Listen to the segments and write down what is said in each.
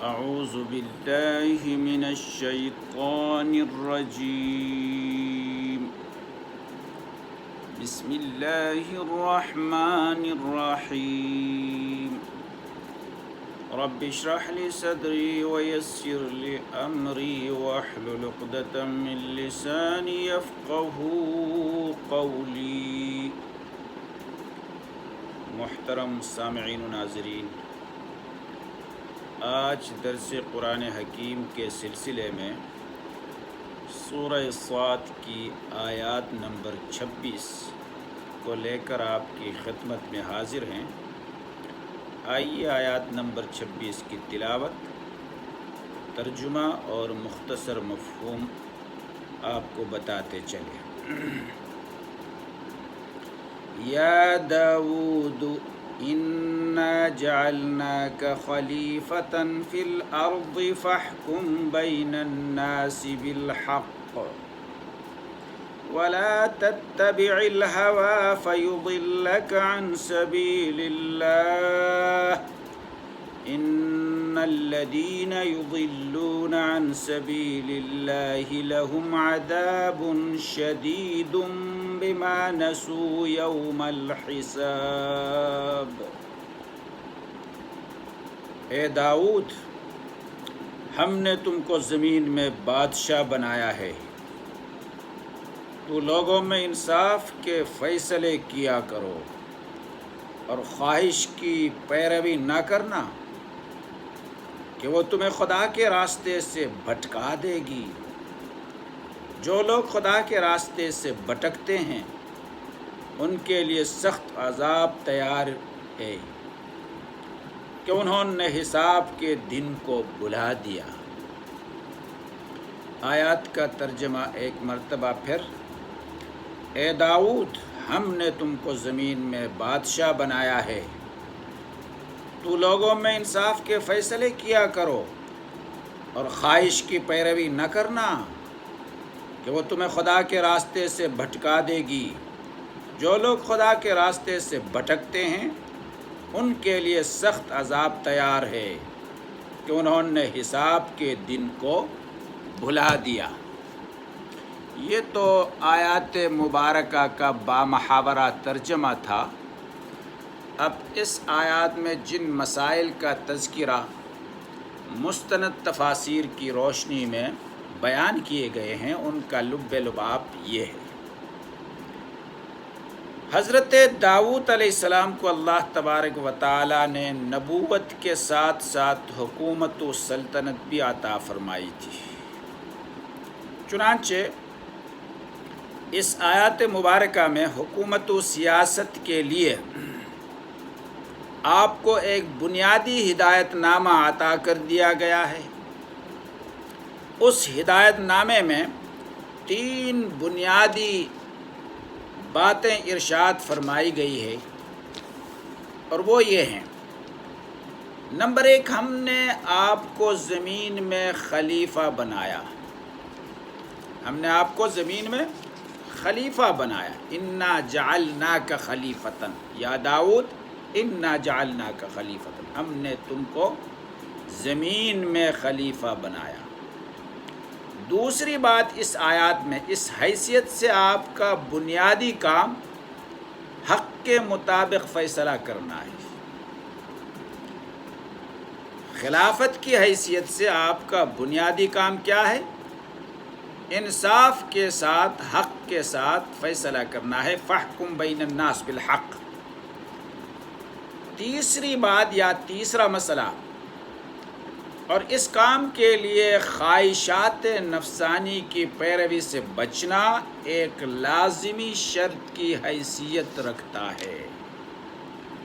أعوذ بالله من الشيطان الرجيم بسم الله الرحمن الرحيم رب اشرح لي صدري ويسر لي أمري واحلل عقدة من لساني يفقهوا قولي۔ محترم سامعین و ناظرین، آج درس قرآن حکیم کے سلسلے میں سورہ صاد کی آیات نمبر 26 کو لے کر آپ کی خدمت میں حاضر ہیں۔ آئیے آیات نمبر 26 کی تلاوت، ترجمہ اور مختصر مفہوم آپ کو بتاتے چلیں۔ یا داود انا جعلناك خلیفة فی الارض فاحکم بین الناس بالحق ولا تتبع الهوى فیضلك عن سبیل اللہ ان الذین یضلون عن سبیل اللہ لهم عذاب شدید بما نسوا یوم الحساب۔ اے داؤد، ہم نے تم کو زمین میں بادشاہ بنایا ہے، تو لوگوں میں انصاف کے فیصلے کیا کرو اور خواہش کی پیروی نہ کرنا کہ وہ تمہیں خدا کے راستے سے بھٹکا دے گی۔ جو لوگ خدا کے راستے سے بھٹکتے ہیں ان کے لیے سخت عذاب تیار ہے کہ انہوں نے حساب کے دن کو بھلا دیا۔ آیات کا ترجمہ ایک مرتبہ پھر۔ اے داؤد، ہم نے تم کو زمین میں بادشاہ بنایا ہے، تو لوگوں میں انصاف کے فیصلے کیا کرو اور خواہش کی پیروی نہ کرنا کہ وہ تمہیں خدا کے راستے سے بھٹکا دے گی۔ جو لوگ خدا کے راستے سے بھٹکتے ہیں ان کے لیے سخت عذاب تیار ہے کہ انہوں نے حساب کے دن کو بھلا دیا۔ یہ تو آیات مبارکہ کا بامحاورہ ترجمہ تھا۔ اب اس آیات میں جن مسائل کا تذکرہ مستند تفاسیر کی روشنی میں بیان کیے گئے ہیں ان کا لب لباب یہ ہے۔ حضرت داؤد علیہ السلام کو اللہ تبارک و تعالی نے نبوت کے ساتھ ساتھ حکومت و سلطنت بھی عطا فرمائی تھی۔ چنانچہ اس آیات مبارکہ میں حکومت و سیاست کے لیے آپ کو ایک بنیادی ہدایت نامہ عطا کر دیا گیا ہے۔ اس ہدایت نامے میں 3 بنیادی باتیں ارشاد فرمائی گئی ہے اور وہ یہ ہیں۔ نمبر 1، ہم نے آپ کو زمین میں خلیفہ بنایا۔ ہم نے آپ کو زمین میں خلیفہ بنایا۔ انا جعلناک خلیفۃ، یا داؤد انا جعلناک خلیفۃ، ہم نے تم کو زمین میں خلیفہ بنایا۔ دوسری بات اس آیات میں اس حیثیت سے آپ کا بنیادی کام حق کے مطابق فیصلہ کرنا ہے۔ خلافت کی حیثیت سے آپ کا بنیادی کام کیا ہے؟ انصاف کے ساتھ، حق کے ساتھ فیصلہ کرنا ہے۔ فاحکم بین الناس بالحق۔ تیسری بات یا تیسرا مسئلہ، اور اس کام کے لیے خواہشات نفسانی کی پیروی سے بچنا ایک لازمی شرط کی حیثیت رکھتا ہے۔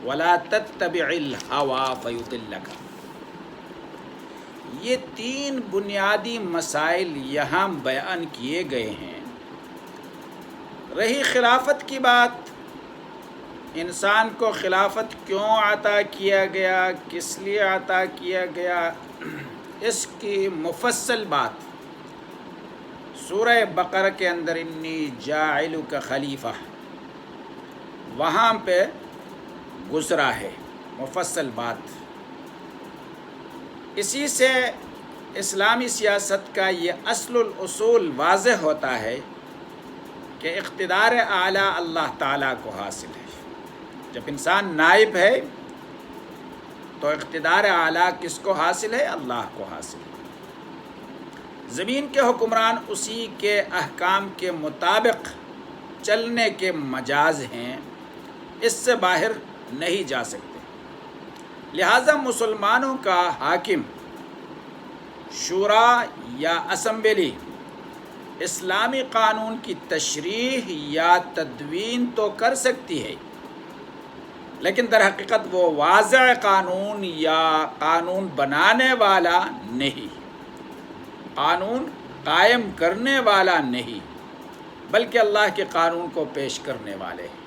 وَلَا تَتَّبِعِ الْهَوَىٰ فَيُضِلَّكَ۔ یہ 3 بنیادی مسائل یہاں بیان کیے گئے ہیں۔ رہی خلافت کی بات، انسان کو خلافت کیوں عطا کیا گیا، کس لیے عطا کیا گیا، اس کی مفصل بات سورہ بقرہ کے اندر انی جاعلک خلیفہ وہاں پہ گزرا ہے، مفصل بات۔ اسی سے اسلامی سیاست کا یہ اصل الاصول واضح ہوتا ہے کہ اقتدار اعلیٰ اللہ تعالیٰ کو حاصل ہے۔ جب انسان نائب ہے تو اقتدار اعلیٰ کس کو حاصل ہے؟ اللہ کو حاصل ہے۔ زمین کے حکمران اسی کے احکام کے مطابق چلنے کے مجاز ہیں، اس سے باہر نہیں جا سکتے۔ لہذا مسلمانوں کا حاکم، شورا یا اسمبلی اسلامی قانون کی تشریح یا تدوین تو کر سکتی ہے، لیکن در حقیقت وہ واضح قانون یا قانون بنانے والا نہیں، قانون قائم کرنے والا نہیں، بلکہ اللہ کے قانون کو پیش کرنے والے ہیں۔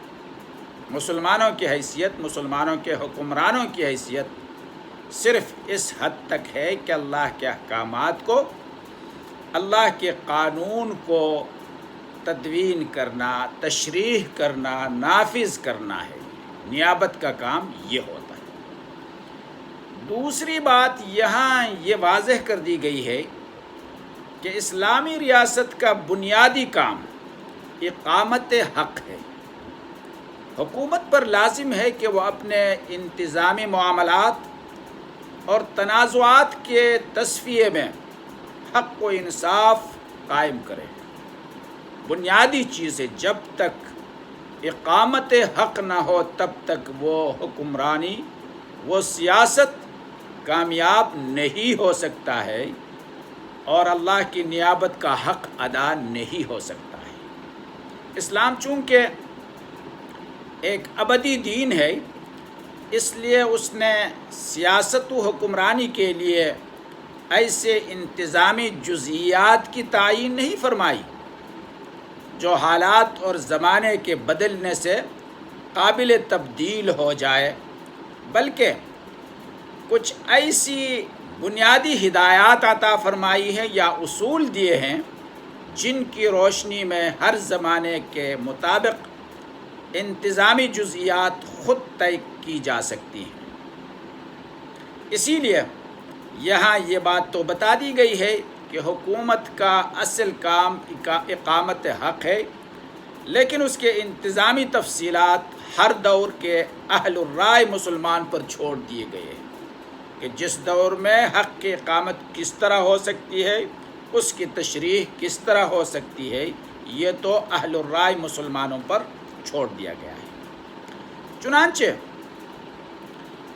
مسلمانوں کی حیثیت، مسلمانوں کے حکمرانوں کی حیثیت صرف اس حد تک ہے کہ اللہ کے احکامات کو، اللہ کے قانون کو تدوین کرنا، تشریح کرنا، نافذ کرنا ہے۔ نیابت کا کام یہ ہوتا ہے۔ دوسری بات یہاں یہ واضح کر دی گئی ہے کہ اسلامی ریاست کا بنیادی کام اقامت حق ہے۔ حکومت پر لازم ہے کہ وہ اپنے انتظامی معاملات اور تنازعات کے تصفیے میں حق و انصاف قائم کرے۔ بنیادی چیزیں جب تک اقامت حق نہ ہو تب تک وہ حکمرانی، وہ سیاست کامیاب نہیں ہو سکتا ہے اور اللہ کی نیابت کا حق ادا نہیں ہو سکتا ہے۔ اسلام چونکہ ایک ابدی دین ہے، اس لیے اس نے سیاست و حکمرانی کے لیے ایسے انتظامی جزئیات کی تعیین نہیں فرمائی جو حالات اور زمانے کے بدلنے سے قابل تبدیل ہو جائے، بلکہ کچھ ایسی بنیادی ہدایات عطا فرمائی ہے یا اصول دیے ہیں جن کی روشنی میں ہر زمانے کے مطابق انتظامی جزئیات خود طے کی جا سکتی ہیں۔ اسی لیے یہاں یہ بات تو بتا دی گئی ہے کہ حکومت کا اصل کام اقامت حق ہے، لیکن اس کے انتظامی تفصیلات ہر دور کے اہل الرائے مسلمان پر چھوڑ دیے گئے ہیں کہ جس دور میں حق کی اقامت کس طرح ہو سکتی ہے، اس کی تشریح کس طرح ہو سکتی ہے، یہ تو اہل الرائے مسلمانوں پر چھوڑ دیا گیا ہے۔ چنانچہ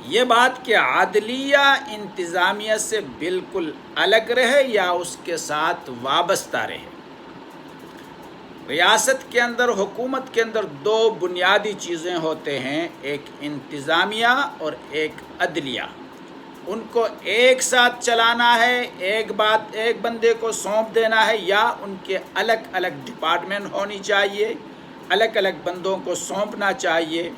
یہ بات کہ عدلیہ انتظامیہ سے بالکل الگ رہے یا اس کے ساتھ وابستہ رہے۔ ریاست کے اندر، حکومت کے اندر دو بنیادی چیزیں ہوتے ہیں، ایک انتظامیہ اور ایک عدلیہ۔ ان کو ایک ساتھ چلانا ہے، ایک بندے کو سونپ دینا ہے، یا ان کے الگ الگ ڈپارٹمنٹ ہونی چاہیے، الگ الگ بندوں کو سونپنا چاہیے،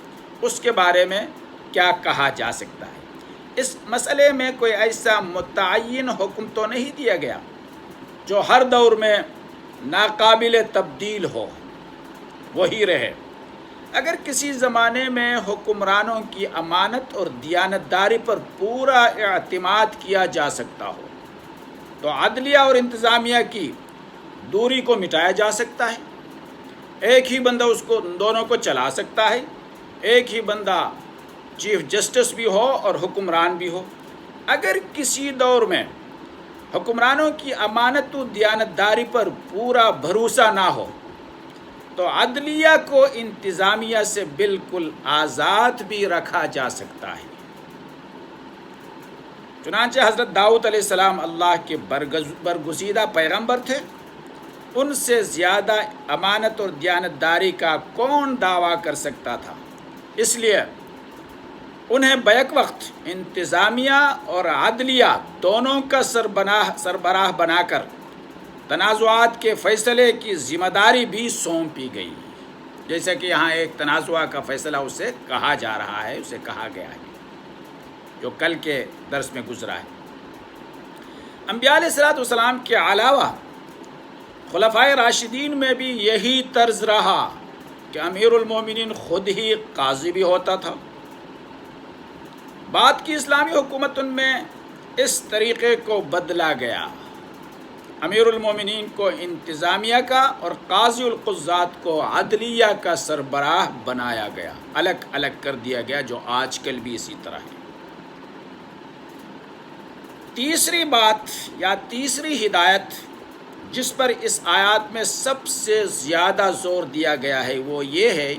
اس کے بارے میں کیا کہا جا سکتا ہے۔ اس مسئلے میں کوئی ایسا متعین حکم تو نہیں دیا گیا جو ہر دور میں ناقابل تبدیل ہو، وہی رہے۔ اگر کسی زمانے میں حکمرانوں کی امانت اور دیانتداری پر پورا اعتماد کیا جا سکتا ہو تو عدلیہ اور انتظامیہ کی دوری کو مٹایا جا سکتا ہے۔ ایک ہی بندہ دونوں کو چلا سکتا ہے، ایک ہی بندہ چیف جسٹس بھی ہو اور حکمران بھی ہو۔ اگر کسی دور میں حکمرانوں کی امانت و دیانتداری پر پورا بھروسہ نہ ہو تو عدلیہ کو انتظامیہ سے بالکل آزاد بھی رکھا جا سکتا ہے۔ چنانچہ حضرت داؤد علیہ السلام اللہ کے برگزیدہ پیغمبر تھے، ان سے زیادہ امانت اور دیانتداری کا کون دعویٰ کر سکتا تھا؟ اس لیے انہیں بیک وقت انتظامیہ اور عدلیہ دونوں کا سربراہ بنا کر تنازعات کے فیصلے کی ذمہ داری بھی سونپی گئی، جیسے کہ یہاں ایک تنازعہ کا فیصلہ اسے کہا جا رہا ہے، اسے کہا گیا ہے، جو کل کے درس میں گزرا ہے۔ انبیاء علیہ السلام کے علاوہ خلفائے راشدین میں بھی یہی طرز رہا کہ امیر المومنین خود ہی قاضی بھی ہوتا تھا۔ بعد کی اسلامی حکومتوں میں اس طریقے کو بدلا گیا۔ امیر المومنین کو انتظامیہ کا اور قاضی القضات کو عدلیہ کا سربراہ بنایا گیا، الگ الگ کر دیا گیا، جو آج کل بھی اسی طرح ہے۔ تیسری بات یا تیسری ہدایت جس پر اس آیات میں سب سے زیادہ زور دیا گیا ہے وہ یہ ہے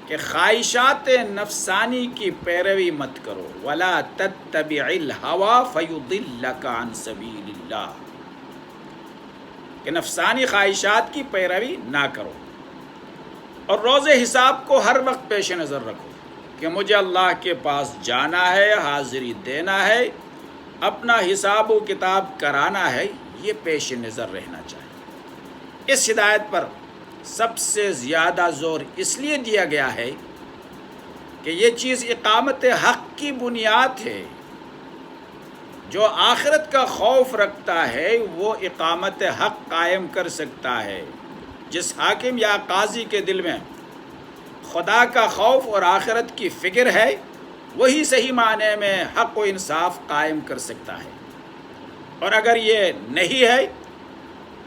کہ خواہشات نفسانی کی پیروی مت کرو، وَلَا تَتَّبِعِ الْهَوَىٰ فَيُضِلَّكَ عَنْ سَبِيلِ اللَّهِ، کہ نفسانی خواہشات کی پیروی نہ کرو، اور روز حساب کو ہر وقت پیش نظر رکھو کہ مجھے اللہ کے پاس جانا ہے، حاضری دینا ہے، اپنا حساب و کتاب کرانا ہے، یہ پیش نظر رہنا چاہیے۔ اس ہدایت پر سب سے زیادہ زور اس لیے دیا گیا ہے کہ یہ چیز اقامت حق کی بنیاد ہے۔ جو آخرت کا خوف رکھتا ہے وہ اقامت حق قائم کر سکتا ہے۔ جس حاکم یا قاضی کے دل میں خدا کا خوف اور آخرت کی فکر ہے وہی صحیح معنی میں حق و انصاف قائم کر سکتا ہے، اور اگر یہ نہیں ہے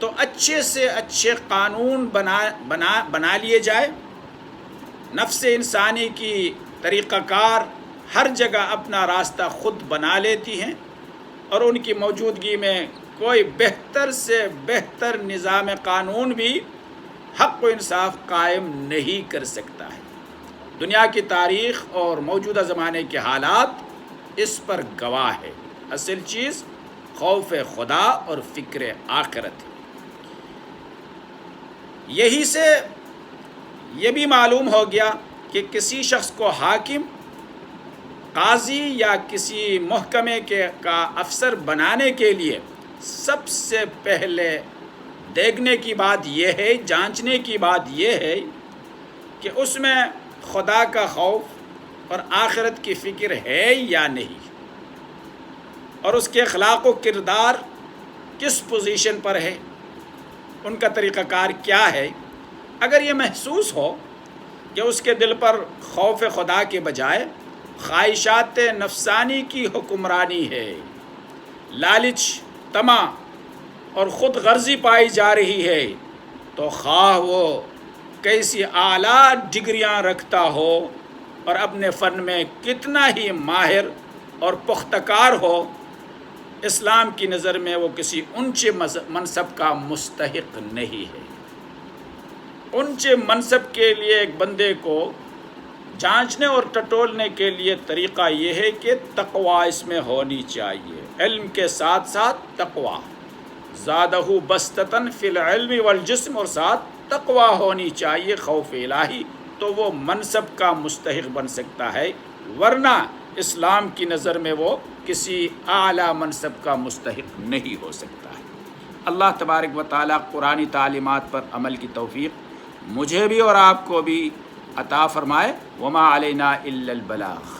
تو اچھے سے اچھے قانون بنا لیے جائے۔ نفس انسانی کی طریقہ کار ہر جگہ اپنا راستہ خود بنا لیتی ہیں، اور ان کی موجودگی میں کوئی بہتر سے بہتر نظام قانون بھی حق و انصاف قائم نہیں کر سکتا ہے۔ دنیا کی تاریخ اور موجودہ زمانے کے حالات اس پر گواہ ہے۔ اصل چیز خوف خدا اور فکر آخرت ہے۔ یہی سے یہ بھی معلوم ہو گیا کہ کسی شخص کو حاکم، قاضی یا کسی محکمے کا افسر بنانے کے لیے سب سے پہلے دیکھنے کی بات یہ ہے، جانچنے کی بات یہ ہے کہ اس میں خدا کا خوف اور آخرت کی فکر ہے یا نہیں، اور اس کے اخلاق و کردار کس پوزیشن پر ہے، ان کا طریقہ کار کیا ہے۔ اگر یہ محسوس ہو کہ اس کے دل پر خوف خدا کے بجائے خواہشات نفسانی کی حکمرانی ہے، لالچ، طمع اور خود غرضی پائی جا رہی ہے، تو خواہ وہ کیسی اعلیٰ ڈگریاں رکھتا ہو اور اپنے فن میں کتنا ہی ماہر اور پختہ کار ہو، اسلام کی نظر میں وہ کسی اونچے منصب کا مستحق نہیں ہے۔ اونچے منصب کے لیے ایک بندے کو جانچنے اور ٹٹولنے کے لیے طریقہ یہ ہے کہ تقویٰ اس میں ہونی چاہیے، علم کے ساتھ ساتھ تقویٰ، زادہ بسطتاً فی العلم والجسم، اور ساتھ تقویٰ ہونی چاہیے، خوف الہی، تو وہ منصب کا مستحق بن سکتا ہے، ورنہ اسلام کی نظر میں وہ کسی اعلیٰ منصب کا مستحق نہیں ہو سکتا ہے۔ اللہ تبارک و تعالیٰ قرآنی تعلیمات پر عمل کی توفیق مجھے بھی اور آپ کو بھی عطا فرمائے۔ وما علینا الا البلاغ۔